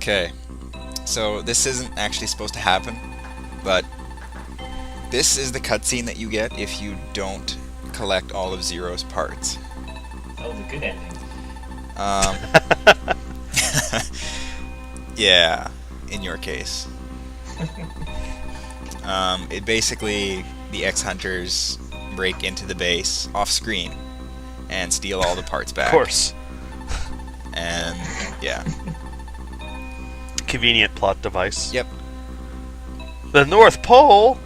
Okay, so this isn't actually supposed to happen, but this is the cutscene that you get if you don't collect all of Zero's parts. Oh, the good ending. Um, yeah, in your case. It basically, the X-Hunters break into the base off-screen and steal all the parts back. Of course. And, yeah. Convenient plot device. Yep. The North Pole?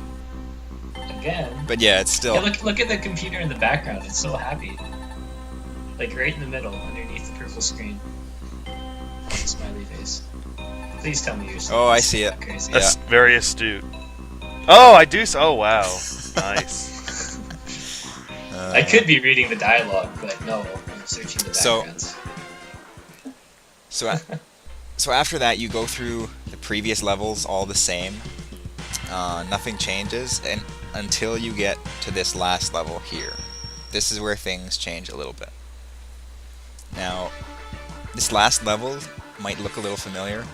Again. But yeah, it's still... Yeah, look at the computer in the background. It's so happy. Like right in the middle, underneath the purple screen. It's a smiley face. Please tell me you're still Oh, I see it. crazy. That's very astute. Oh, I do. Oh, wow. Nice. I could be reading the dialogue, but no, I'm searching the backgrounds. So after that, you go through the previous levels all the same. Nothing changes, and until you get to this last level here. This is where things change a little bit. Now, this last level might look a little familiar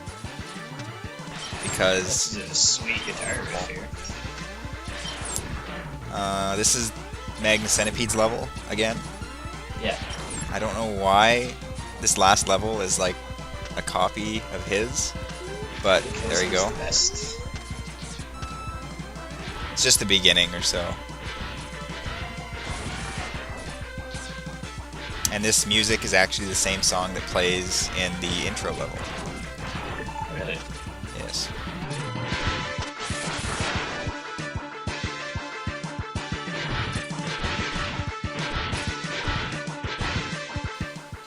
because This is a sweet guitar riff here. this is Magna Centipede's level again. Yeah. I don't know why this last level is like a copy of his, but Because there you he's go. the best. It's just the beginning or so. And this music is actually the same song that plays in the intro level. Really. Yes.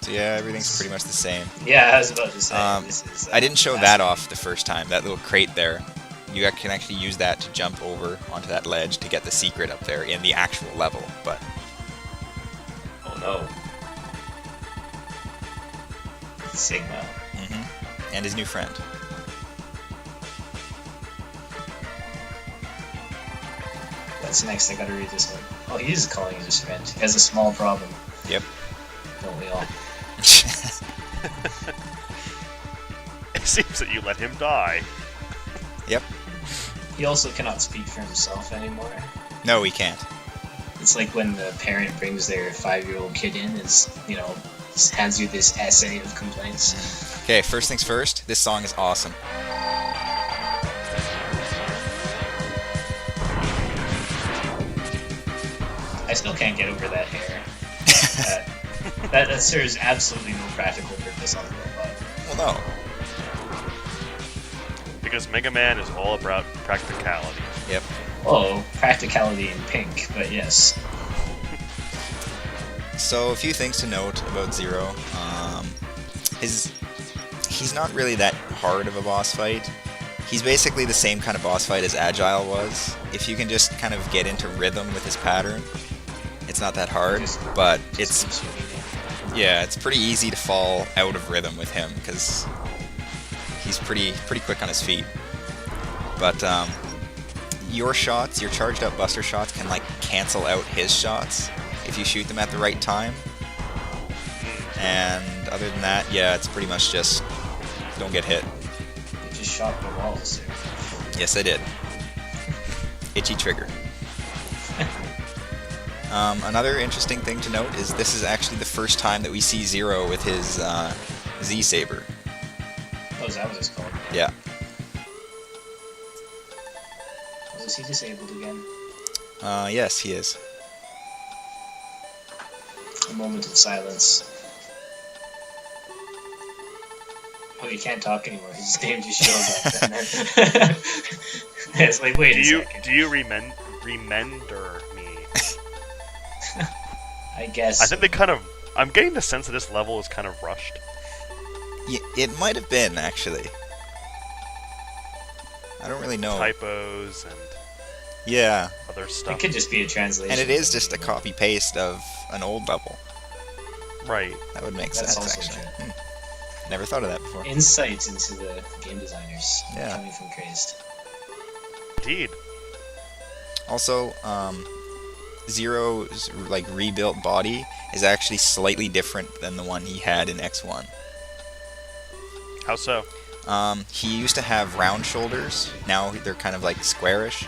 So yeah, everything's pretty much the same. Yeah, I was about to say. This is, I didn't show that off the first time, that little crate there. You can actually use that to jump over onto that ledge to get the secret up there in the actual level, but... Oh no. Sigma. And his new friend. What's next? I gotta read this one. Oh, he is calling his friend. He has a small problem. Yep. Don't we all? It seems that you let him die. Yep. He also cannot speak for himself anymore. No, we can't. It's like when the parent brings their 5-year-old kid in and, just hands you this essay of complaints. Okay, first things first, this song is awesome. I still can't get over that hair. that serves absolutely no practical purpose on the robot. Well, no. Because Mega Man is all about practicality. Yep. Oh, practicality in pink, but yes. So, a few things to note about Zero. He's not really that hard of a boss fight. He's basically the same kind of boss fight as Agile was. If you can just kind of get into rhythm with his pattern, it's not that hard, but it's pretty easy to fall out of rhythm with him because he's pretty quick on his feet. But your shots, your charged up Buster shots, can like cancel out his shots if you shoot them at the right time. And other than that, yeah, it's pretty much just don't get hit. You just shot the walls there. Yes, I did. Itchy trigger. Another interesting thing to note is this is actually the first time that we see Zero with his Z-Saber. Oh, is that what it's called? Yeah. Is he disabled again? Yes, he is. A moment of silence. Oh, he can't talk anymore. His name just shows up. And then it's like, wait a second. Do you remember me? I guess. I think they kind of... I'm getting the sense that this level is kind of rushed. Yeah, it might have been, actually. I don't really know. Typos and Yeah. other It stuff. could just be a translation. And it is just a copy-paste of an old level. Right. That would make That's sense, also actually. true. Never thought of that before. Insights into the game designers Yeah. coming from Crazed. Indeed. Also, Zero's like rebuilt body is actually slightly different than the one he had in X1. How so? He used to have round shoulders. Now they're kind of like squarish.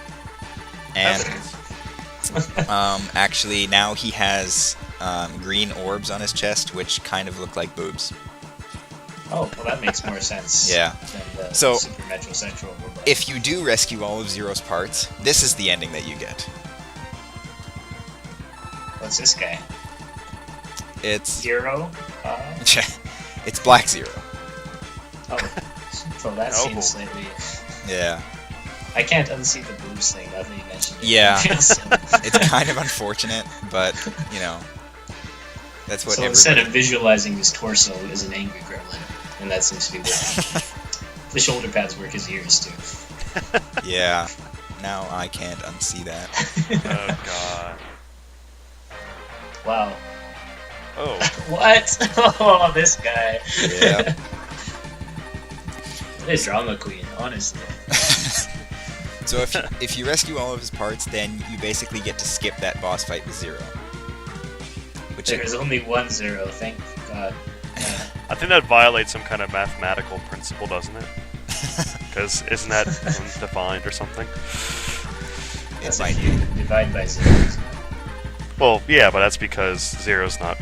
And actually, now he has green orbs on his chest, which kind of look like boobs. Oh, well, that makes more sense. Yeah. Than the So, super metrosexual robot. if you do rescue all of Zero's parts, this is the ending that you get. What's this guy? It's Zero? it's Black Zero. Oh, so that Oh. seems slightly... Yeah. I can't unsee the boobs thing now that you mentioned it. Yeah. It's kind of unfortunate, but, you know, that's what So instead of everybody... visualizing his torso as an angry gremlin, and that seems to be working. The shoulder pads work as ears, too. Yeah. Now I can't unsee that. Oh god. Wow. Oh. What? Oh, this guy. Yeah. What a drama queen, honestly. So if you rescue all of his parts, then you basically get to skip that boss fight with Zero. Which There's only one Zero, thank God. I think that violates some kind of mathematical principle, doesn't it? Because isn't that defined or something? it's That's like if you divide by zeros. Well, yeah, but that's because zero's not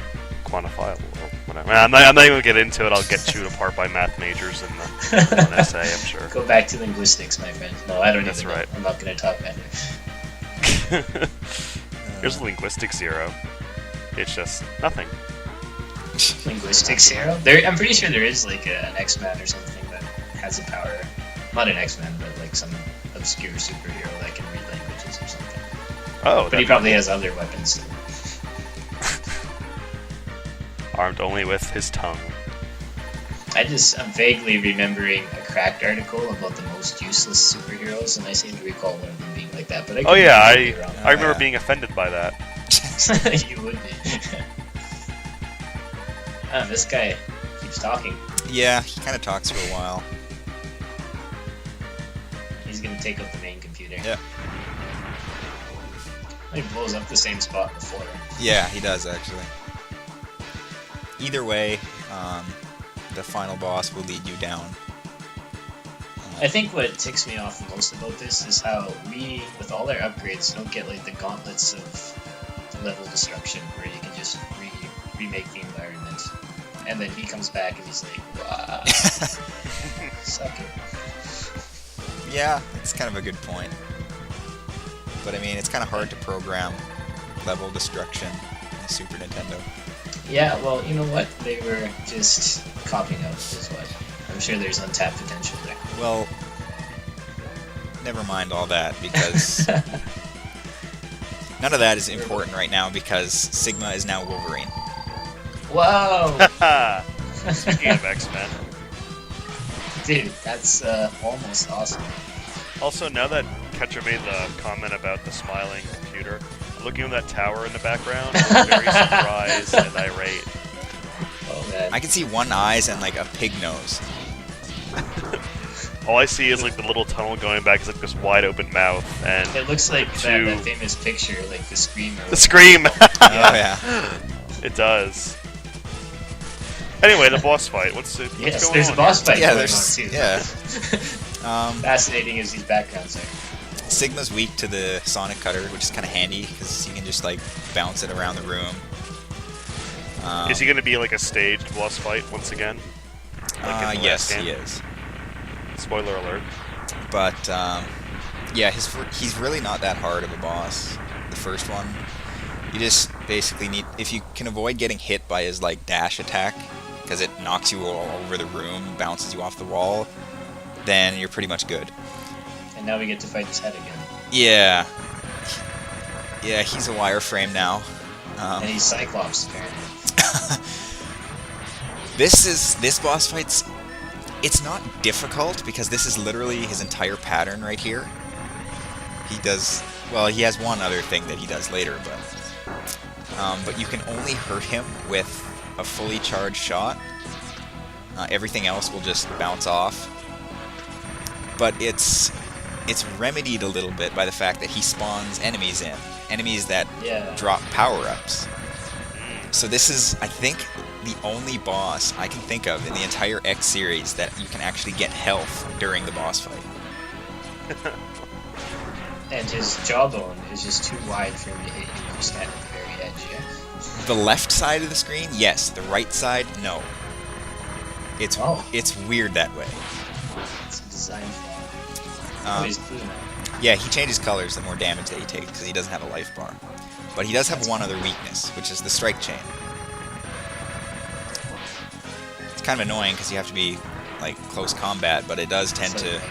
quantifiable. Or whatever. I'm not even gonna get into it. I'll get chewed apart by math majors in the one essay, I'm sure. Go back to linguistics, my friend. No, I don't That's even know. right. I'm not going to talk about it. Here's a linguistic zero. It's just nothing. Linguistics Zero? I'm pretty sure there is like an X-Man or something that has a power. Not an X-Man, but like some obscure superhero that can read languages or something. Oh, But he probably has other weapons too. armed only with his tongue. I'm vaguely remembering a Cracked article about the most useless superheroes, and I seem to recall one of them being like that. But I Oh yeah, could be wrong. I remember yeah. being offended by that. You would be. This guy keeps talking. yeah, he kind of talks for a while. He's gonna take up the main computer. Yeah. He blows up the same spot before. Yeah, he does actually. Either way, the final boss will lead you down. I think what ticks me off the most about this is how we, with all our upgrades, don't get like the gauntlets of level destruction where you can just remake the environment. And then he comes back and he's like, wow, suck it. Yeah, it's kind of a good point. But I mean, it's kind of hard to program level destruction in the Super Nintendo. Yeah, well, you know what? They were just copying out is what. I'm sure there's untapped potential there. Well, never mind all that, because none of that is important right now, because Sigma is now Wolverine. Whoa! Speaking of X-Men. Dude, that's almost awesome. Also, now that Catcher made the comment about the smiling computer, looking at that tower in the background, I'm very surprised and irate. Oh man. I can see one eyes and like a pig nose. All I see is like the little tunnel going back is like this wide open mouth and It looks like Two. that famous picture, like the Scream. the scream. Oh yeah. It does. Anyway, the boss fight. What's going Yes, on? there's a boss fight Yeah, going there's on too. yeah. Fascinating as these backgrounds are. Sigma's weak to the Sonic Cutter, which is kind of handy because you can just like bounce it around the room. Is he going to be like a staged boss fight once again? Like in the Yes, last game? he is. Spoiler alert. But yeah, he's really not that hard of a boss. The first one, you just basically need, if you can avoid getting hit by his like dash attack, because it knocks you all over the room, bounces you off the wall, then you're pretty much good. And now we get to fight his head again. Yeah. Yeah, he's a wireframe now. And he's Cyclops, apparently. This boss fight's, it's not difficult because this is literally his entire pattern right here. He does, well, he has one other thing that he does later, but you can only hurt him with a fully charged shot. Everything else will just bounce off. But it's remedied a little bit by the fact that he spawns enemies in. Enemies that Yeah. drop power-ups. So this is, I think, the only boss I can think of in the entire X series that you can actually get health during the boss fight. And his jawbone is just too wide for him to hit you if you stand at the very edge, yeah? The left side of the screen, yes. The right side, no. It's weird that way. It's a design flaw. He's blue now. Yeah, he changes colors the more damage that he takes because he doesn't have a life bar. But he does have one other weakness, which is the strike chain. It's kind of annoying because you have to be like close combat, but it does tend to...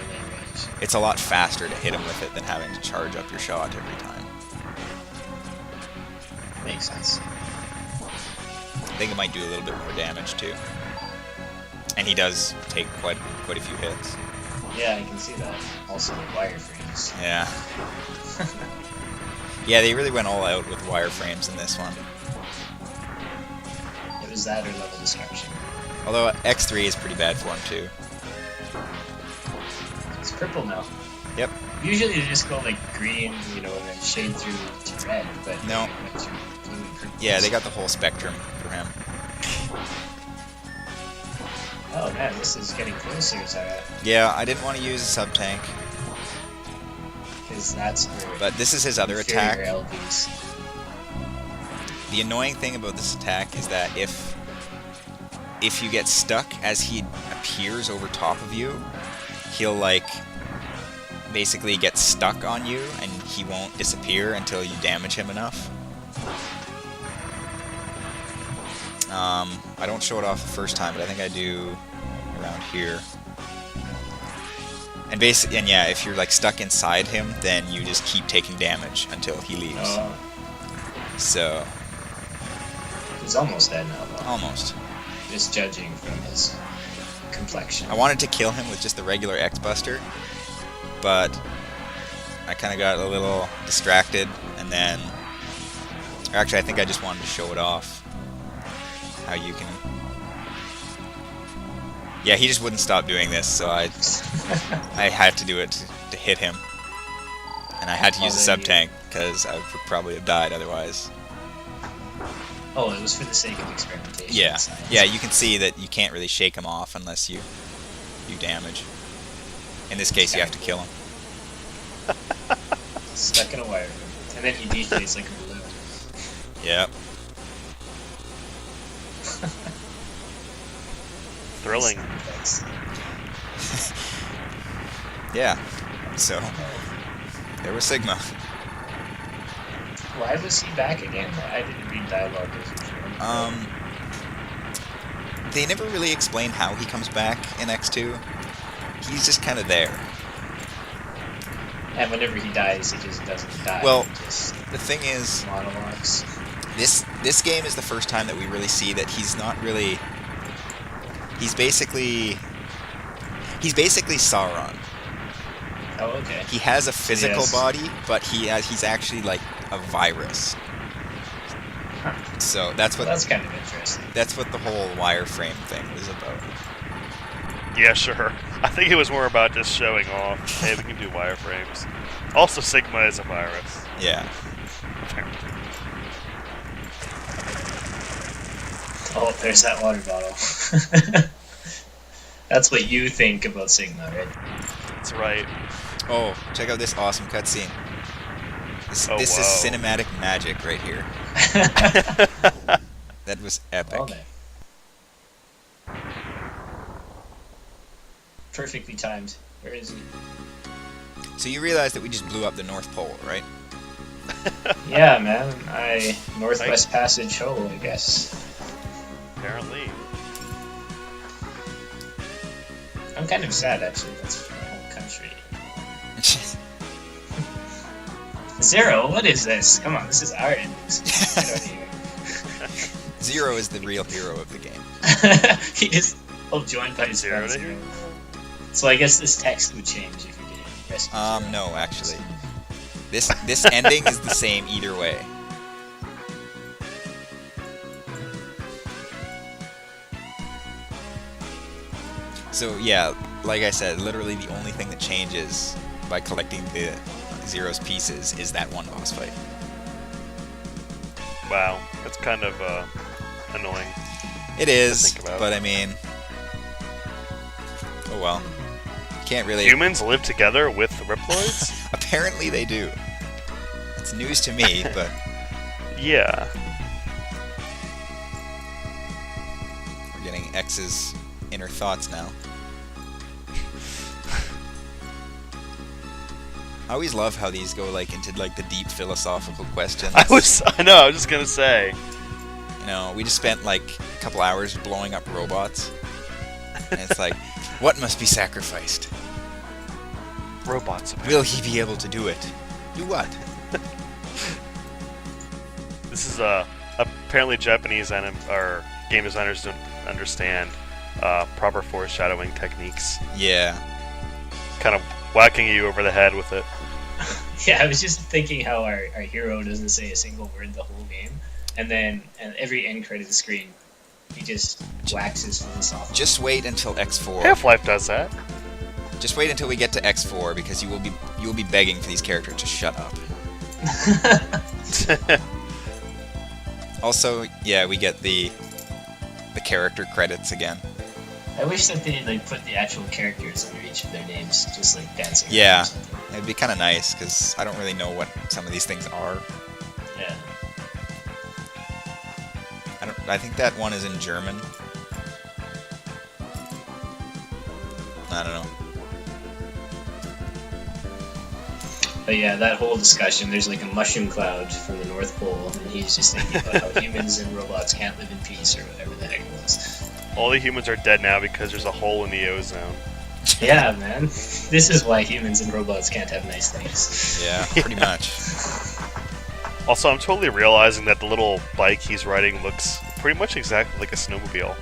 It's a lot faster to hit him with it than having to charge up your shot every time. Makes sense. I think it might do a little bit more damage too. And he does take quite a few hits. Yeah, I can see that. Also the wireframes. Yeah. Yeah, they really went all out with wireframes in this one. It was that or level destruction. Although X3 is pretty bad for him too. It's purple now. Yep. Usually they just go like green, you know, and then shade through to red, but no. They went through blue and purple. Yeah, they got the whole spectrum for him. Oh man, this is getting closer, Zara. Yeah, I didn't want to use a sub-tank. Because that's where... But this is his other attack. LPs. The annoying thing about this attack is that if you get stuck as he appears over top of you, he'll like basically get stuck on you and he won't disappear until you damage him enough. I don't show it off the first time, but I think I do around here. And yeah, if you're like stuck inside him, then you just keep taking damage until he leaves. So he's almost dead now, though. Almost. Just judging from his complexion. I wanted to kill him with just the regular X-Buster, but I kind of got a little distracted, and then... Actually, I think I just wanted to show it off. How you can... Yeah, he just wouldn't stop doing this, so I had to do it to hit him. And I had to use a sub-tank, because I would probably have died otherwise. Oh, it was for the sake of experimentation. Yeah, yeah, you can see that you can't really shake him off unless you do damage. In this case, you have to kill him. Stuck in a wire. And then he deflates like a balloon. Yep. Thrilling. Yeah, so there was Sigma. Why was he back again? I didn't read dialogue. They never really explain how he comes back in X2. He's just kind of there. And whenever he dies, he just doesn't die. Well, just the thing is, monologues. This game is the first time that we really see that he's not really... He's basically Sauron. Oh, okay. He has a physical Yes. body, but he's actually like a virus. Huh. So that's what Well, that's kind of interesting. that's what the whole wireframe thing was about. Yeah, sure. I think it was more about just showing off. Hey, we can do wireframes. Also, Sigma is a virus. Yeah. Oh, there's that water bottle. That's what you think about Sigma, right? That's right. Oh, check out this awesome cutscene. This Oh, is wow. cinematic magic right here. That was epic. Well, then. Perfectly timed. Where is he? So you realize that we just blew up the North Pole, right? Yeah, man. Northwest Passage hole, I guess. Apparently. I'm kind of sad, actually. That's for the whole country. Zero, what is this? Come on, this is our endings. Get out of here. Zero is the real hero of the game. He is all joined by his Zero friends. to hero? So I guess this text would change if you did rescue Zero. No, actually. This ending is the same either way. So yeah, like I said, literally the only thing that changes by collecting the Zero's pieces is that one boss fight. Wow, that's kind of annoying. It is, think about. but I mean, oh well. Can't really. Humans live together with Reploids? Apparently they do. It's news to me, but Yeah. we're getting X's inner thoughts now. I always love how these go like into like the deep philosophical questions. I was just gonna say. You know, we just spent like a couple hours blowing up robots, and it's like, what must be sacrificed? Robots. Will he be able to do it? Do what? This is apparently Japanese or game designers don't understand proper foreshadowing techniques. Yeah. Kind of whacking you over the head with it. Yeah, I was just thinking how our hero doesn't say a single word the whole game, and every end credit screen, he just waxes philosophical. Just wait until X4. Half-Life does that. Just wait until we get to X4 because you will be begging for these characters to shut up. Also, yeah, we get the character credits again. I wish that they like put the actual characters under each of their names, just like dancing. Yeah. Or something. It'd be kind of nice because I don't really know what some of these things are. Yeah. I think that one is in German. I don't know. But yeah, that whole discussion, there's like a mushroom cloud from the North Pole, and he's just thinking about how humans and robots can't live in peace, or whatever the heck it was. All the humans are dead now because there's a hole in the ozone. Yeah, man. This is why humans and robots can't have nice things. Yeah, pretty much. Also, I'm totally realizing that the little bike he's riding looks pretty much exactly like a snowmobile.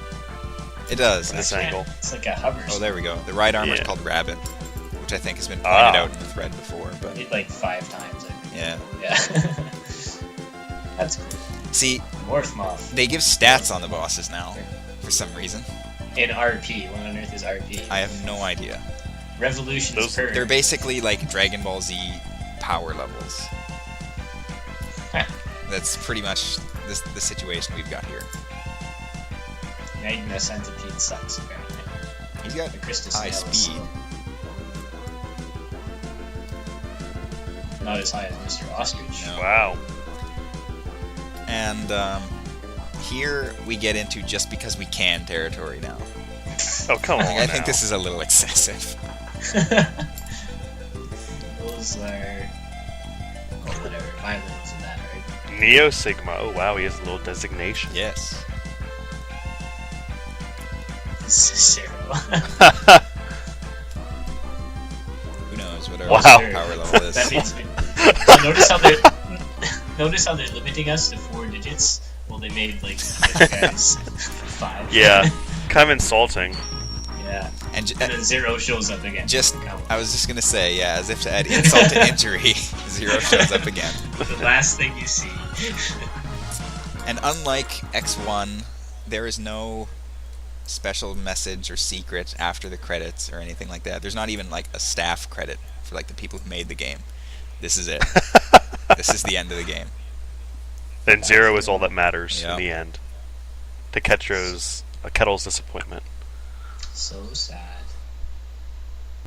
It does. In this actually. angle. It's like a hover. Oh, there we go. The ride armor is Yeah. called Rabbit, which I think has been pointed out in the thread before. But It like 5 times, I think. yeah. Yeah. That's cool. See, Morph Moth. they give stats on the bosses now for some reason. In RP. What on earth is RP? I have no idea. Revolutions per. They're basically like Dragon Ball Z power levels. That's pretty much the situation we've got here. Magna Centipede sucks, apparently. He's got The Christus high Nihilus. speed. Not as high as Mr. Ostrich. No. Wow. And here we get into just because we can territory now. Oh, come on. I think now. this is a little excessive. Those are. Oh, whatever. Violin wasn't that, right? Neo Sigma. Oh, wow, he has a little designation. Yes. Zero. Who knows what our Wow. power level is. That means. Notice how they're limiting us to 4 digits. Well, they made like the other guys 5. Yeah, kind of insulting. Yeah. And And then 0 shows up again. Come on. I was just gonna say, yeah, as if to add insult to injury, 0 shows up again. The last thing you see. And unlike X1, there is no special message or secret after the credits or anything like that. There's not even like a staff credit for like the people who made the game. This is it. This is the end of the game. Then 0 is all that matters Yeah. in the end. To Kettle's disappointment. So sad.